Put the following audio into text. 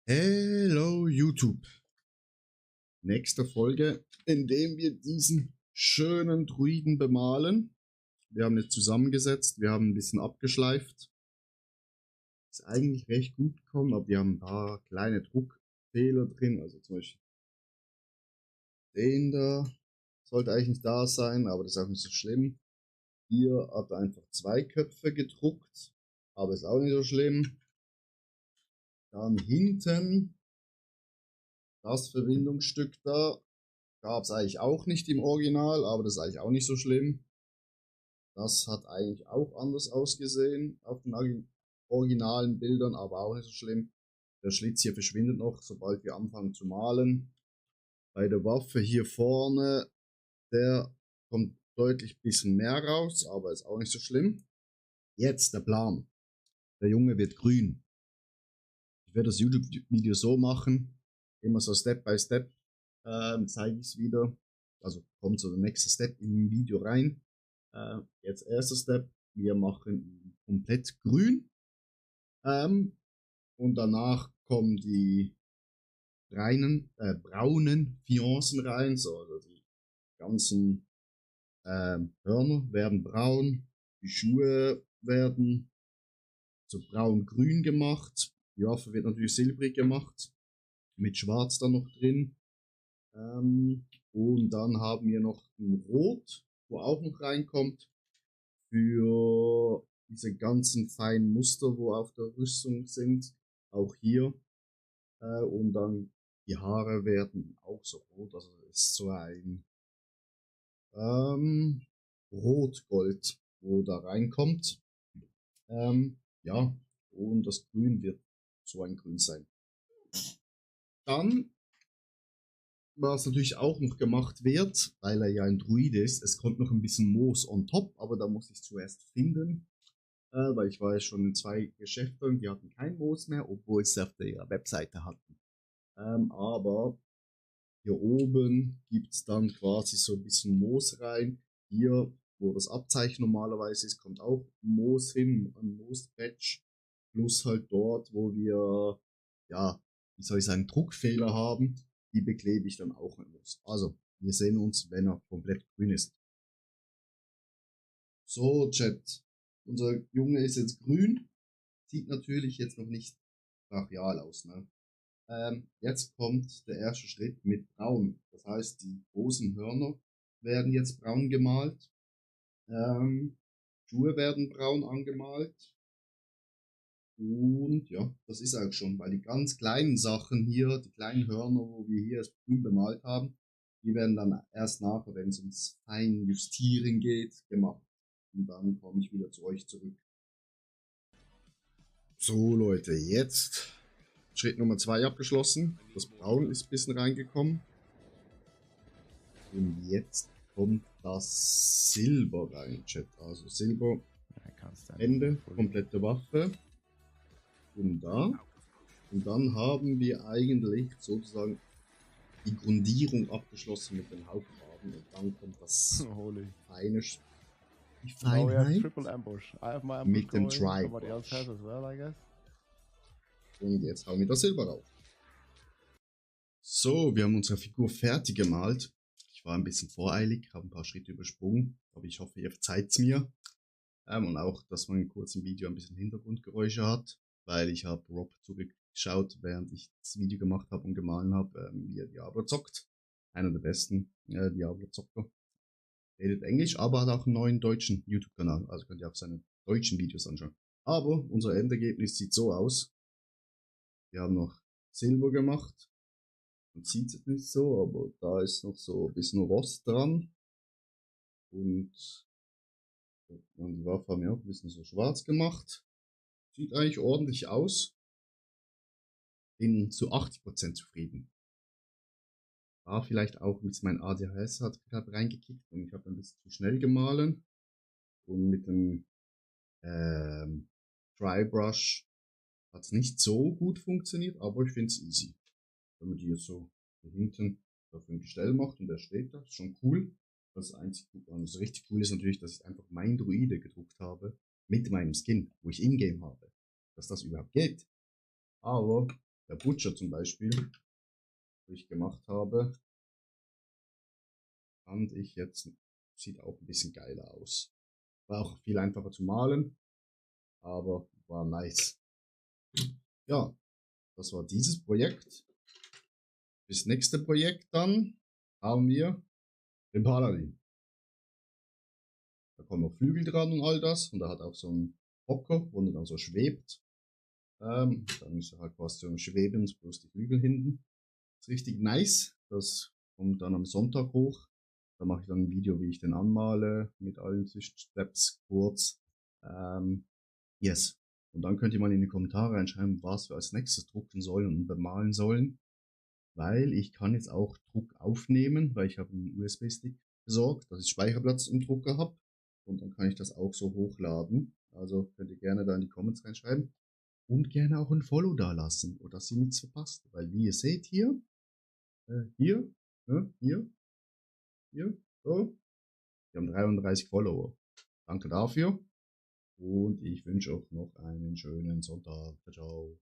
Hello YouTube. Nächste Folge, in dem wir diesen schönen Druiden bemalen. Wir haben jetzt zusammengesetzt, wir haben ein bisschen abgeschleift. Ist eigentlich recht gut gekommen, aber wir haben ein paar kleine Druckfehler drin. Also zum Beispiel den da sollte eigentlich nicht da sein, aber das ist auch nicht so schlimm. Hier hat er einfach zwei Köpfe gedruckt, aber ist auch nicht so schlimm. Dann hinten das Verbindungsstück da gab es eigentlich auch nicht im Original, aber das ist eigentlich auch nicht so schlimm. Das hat eigentlich auch anders ausgesehen auf den originalen Bildern, aber auch nicht so schlimm. Der Schlitz hier verschwindet noch, sobald wir anfangen zu malen. Bei der Waffe hier vorne, der kommt deutlich ein bisschen mehr raus, aber ist auch nicht so schlimm. Jetzt der Plan. Der Junge wird grün. Ich werde das YouTube-Video so machen, immer so Step by Step zeige ich es wieder. Also kommt so der nächste Step in dem Video rein. Jetzt erster Step, wir machen ihn komplett grün. Und danach kommen die braunen Fiancen rein. So, also die ganzen Hörner werden braun. Die Schuhe werden so braun-grün gemacht. Die Waffe wird natürlich silbrig gemacht. Mit Schwarz dann noch drin. Und dann haben wir noch ein Rot, wo auch noch reinkommt, für diese ganzen feinen Muster, wo auf der Rüstung sind, auch hier. Und dann die Haare werden auch so rot, also es ist so ein Rot-Gold, wo da reinkommt. Ja, und das Grün wird so ein Grün sein. Dann, was natürlich auch noch gemacht wird, weil er ja ein Druide ist, es kommt noch ein bisschen Moos on top, aber da muss ich es zuerst finden, weil ich war ja schon in 2 Geschäften, die hatten kein Moos mehr, obwohl sie auf der Webseite hatten. Aber hier oben gibt es dann quasi so ein bisschen Moos rein. Hier, wo das Abzeichen normalerweise ist, kommt auch Moos hin, ein Moos-Patch. Plus halt dort, wo wir, ja, wie soll ich sagen, Druckfehler haben, die beklebe ich dann auch mit Moos. Also, wir sehen uns, wenn er komplett grün ist. So, Chat. Unser Junge ist jetzt grün. Sieht natürlich jetzt noch nicht brachial aus, ne? Jetzt kommt der erste Schritt mit Braun. Das heißt, die großen Hörner werden jetzt braun gemalt. Schuhe werden braun angemalt. Und ja, das ist auch schon, weil die ganz kleinen Sachen hier, die kleinen Hörner, wo wir hier es grün bemalt haben, die werden dann erst nachher, wenn es ums Feinjustieren geht, gemacht. Und dann komme ich wieder zu euch zurück. So Leute, jetzt Schritt Nummer 2 abgeschlossen. Das Braun ist ein bisschen reingekommen. Und jetzt kommt das Silber rein, Chat. Also Silber, Ende, komplette Waffe. Und da. Und dann haben wir eigentlich sozusagen die Grundierung abgeschlossen mit den Hauptfarben. Und dann kommt das feine, die Feinheit mit dem Tri-Brush. Und jetzt hauen wir das Silber rauf. So, wir haben unsere Figur fertig gemalt. Ich war ein bisschen voreilig, habe ein paar Schritte übersprungen, aber ich hoffe, ihr verzeiht es mir. Und auch, dass man in kurzem Video ein bisschen Hintergrundgeräusche hat, weil ich habe Rob zurückgeschaut, während ich das Video gemacht habe und gemahlen habe, wie er Diablo zockt. Einer der besten Diablo-Zocker. Redet Englisch, aber hat auch einen neuen deutschen YouTube-Kanal, also könnt ihr auch seine deutschen Videos anschauen. Aber unser Endergebnis sieht so aus. Wir haben noch Silber gemacht. Man sieht es nicht so, aber da ist noch so ein bisschen Rost dran. Und die Waffe haben wir auch ein bisschen so schwarz gemacht. Sieht eigentlich ordentlich aus. Bin zu 80% zufrieden. War vielleicht auch mit meinem ADHS hat gerade reingekickt und ich habe ein bisschen zu schnell gemahlen. Und mit dem Dry Brush hat es nicht so gut funktioniert, aber ich finde es easy. Wenn man die jetzt so hier hinten auf ein Gestell macht und der steht da, ist schon cool. Das einzig, also richtig cool ist natürlich, dass ich einfach mein Druide gedruckt habe mit meinem Skin, wo ich Ingame habe. Dass das überhaupt geht. Aber Der Butcher zum Beispiel, wo ich gemacht habe, fand ich jetzt, sieht auch ein bisschen geiler aus. War auch viel einfacher zu malen, aber war nice. Ja, das war dieses Projekt. Das nächste Projekt dann haben wir den Paladin. Da kommen noch Flügel dran und all das. Und er hat auch so einen Hocker, wo er dann so schwebt. Dann ist er halt fast so schwebend, bloß die Flügel hinten. Ist richtig nice. Das kommt dann am Sonntag hoch. Da mache ich dann ein Video, wie ich den anmale, mit allen Steps kurz. Yes. Und dann könnt ihr mal in die Kommentare reinschreiben, was wir als nächstes drucken sollen und bemalen sollen. Weil ich kann jetzt auch Druck aufnehmen, weil ich habe einen USB-Stick besorgt, dass ich Speicherplatz im Drucker habe. Und dann kann ich das auch so hochladen. Also könnt ihr gerne da in die Comments reinschreiben. Und gerne auch ein Follow da lassen, oder dass ihr nichts verpasst. Weil wie ihr seht hier, hier, hier, so, wir haben 33 Follower. Danke dafür. Und ich wünsche euch noch einen schönen Sonntag. Ciao, ciao.